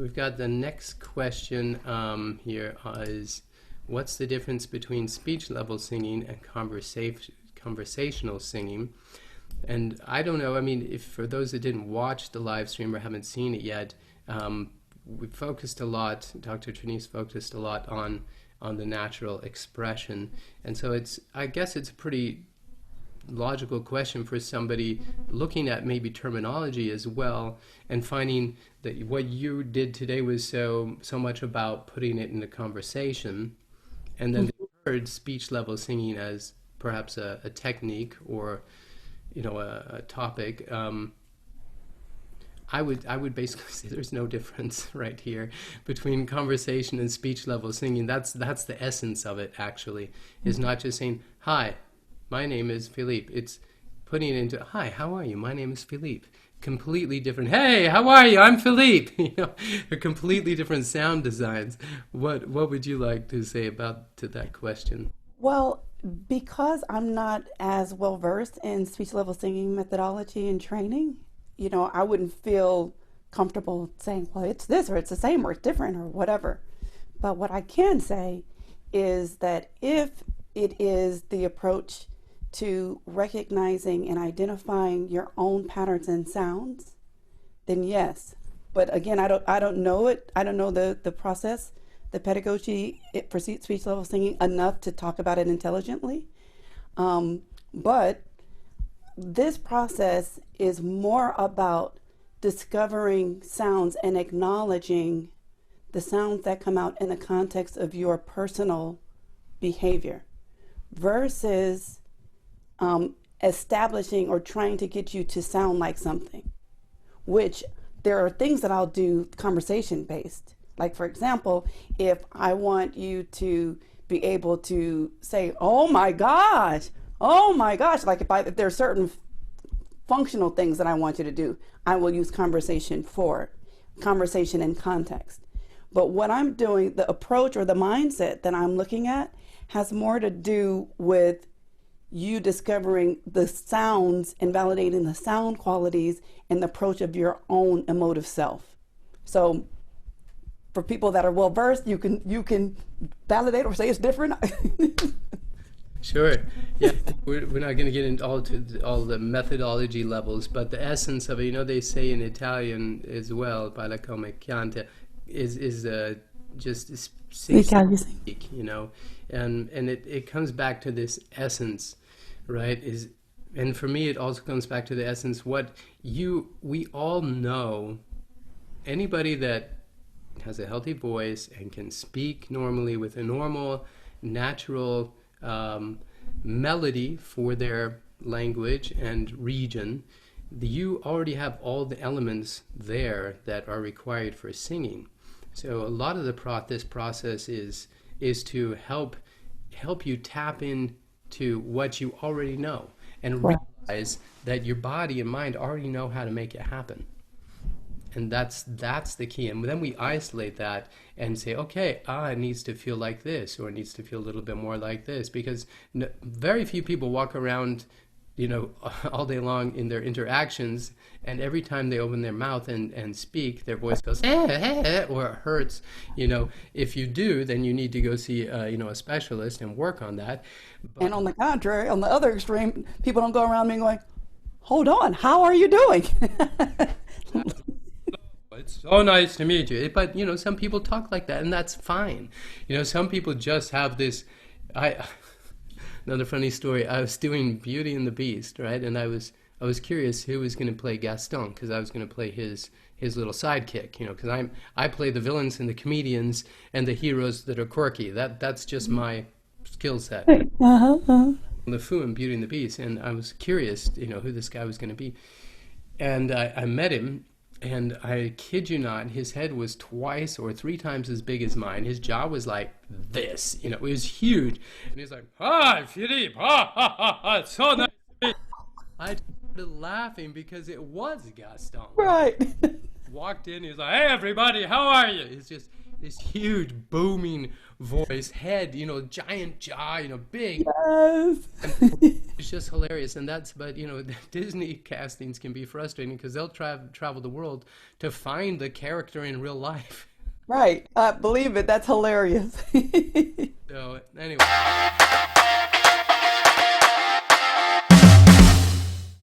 we've got the next question here is, what's the difference between speech level singing and conversational singing? And I don't know, I mean, if for those that didn't watch the live stream or haven't seen it yet, we focused a lot, Dr. Trineice focused a lot on the natural expression. And so I guess it's a pretty logical question for somebody looking at maybe terminology as well, and finding that what you did today was so much about putting it in a conversation, and then they heard speech level singing as perhaps a technique or a topic. I would basically say there's no difference right here between conversation and speech level singing. That's the essence of it, actually, is not just saying, hi, my name is Philippe. It's putting it into, hi, how are you? My name is Philippe. Completely different. Hey, how are you? I'm Philippe. They're completely different sound designs. What would you like to say to that question? Well, because I'm not as well versed in speech level singing methodology and training, I wouldn't feel comfortable saying, well, it's this or it's the same or it's different or whatever. But what I can say is that if it is the approach to recognizing and identifying your own patterns and sounds, then yes. But again, I don't know it. I don't know the process, the pedagogy for speech level singing enough to talk about it intelligently. But this process is more about discovering sounds and acknowledging the sounds that come out in the context of your personal behavior versus establishing or trying to get you to sound like something, which there are things that I'll do conversation based. Like, for example, if I want you to be able to say, oh my gosh, like if there are certain functional things that I want you to do, I will use conversation in context. But what I'm doing, the approach or the mindset that I'm looking at has more to do with you discovering the sounds and validating the sound qualities and the approach of your own emotive self. So for people that are well versed, you can validate or say it's different. Sure. Yeah, we're not going to get into all the methodology levels, but the essence of it, they say in Italian as well, parla come canta, is just speak, and it comes back to this essence, right? And for me, it also comes back to the essence. We all know, anybody that has a healthy voice and can speak normally with a normal, natural melody for their language and region, you already have all the elements there that are required for singing. So a lot of this process is to help you tap into what you already know and realize that your body and mind already know how to make it happen. And that's the key. And then we isolate that and say, okay, it needs to feel like this, or it needs to feel a little bit more like this, because very few people walk around, all day long in their interactions, and every time they open their mouth and speak, their voice goes, or it hurts. If you do, then you need to go see, a specialist and work on that. And on the contrary, on the other extreme, people don't go around me going, hold on, how are you doing? It's so nice to meet you. But, some people talk like that, and that's fine. Some people just have this. Another funny story, I was doing Beauty and the Beast, right? And I was curious who was going to play Gaston, because I was going to play his little sidekick, because I play the villains and the comedians and the heroes that are quirky. That's just my skill set. The Foo in Beauty and the Beast, and I was curious, who this guy was going to be. And I met him. And I kid you not, his head was twice or three times as big as mine. His jaw was like this, it was huge. And he's like, hi, Philippe, it's so nice to meet you. I started laughing because it was Gaston. Right. Walked in, he was like, hey, everybody, how are you? It's just this huge, booming voice, head, giant jaw, big. Yes. It's just hilarious, and but Disney castings can be frustrating because they'll travel the world to find the character in real life. Right. Believe it. That's hilarious. So anyway.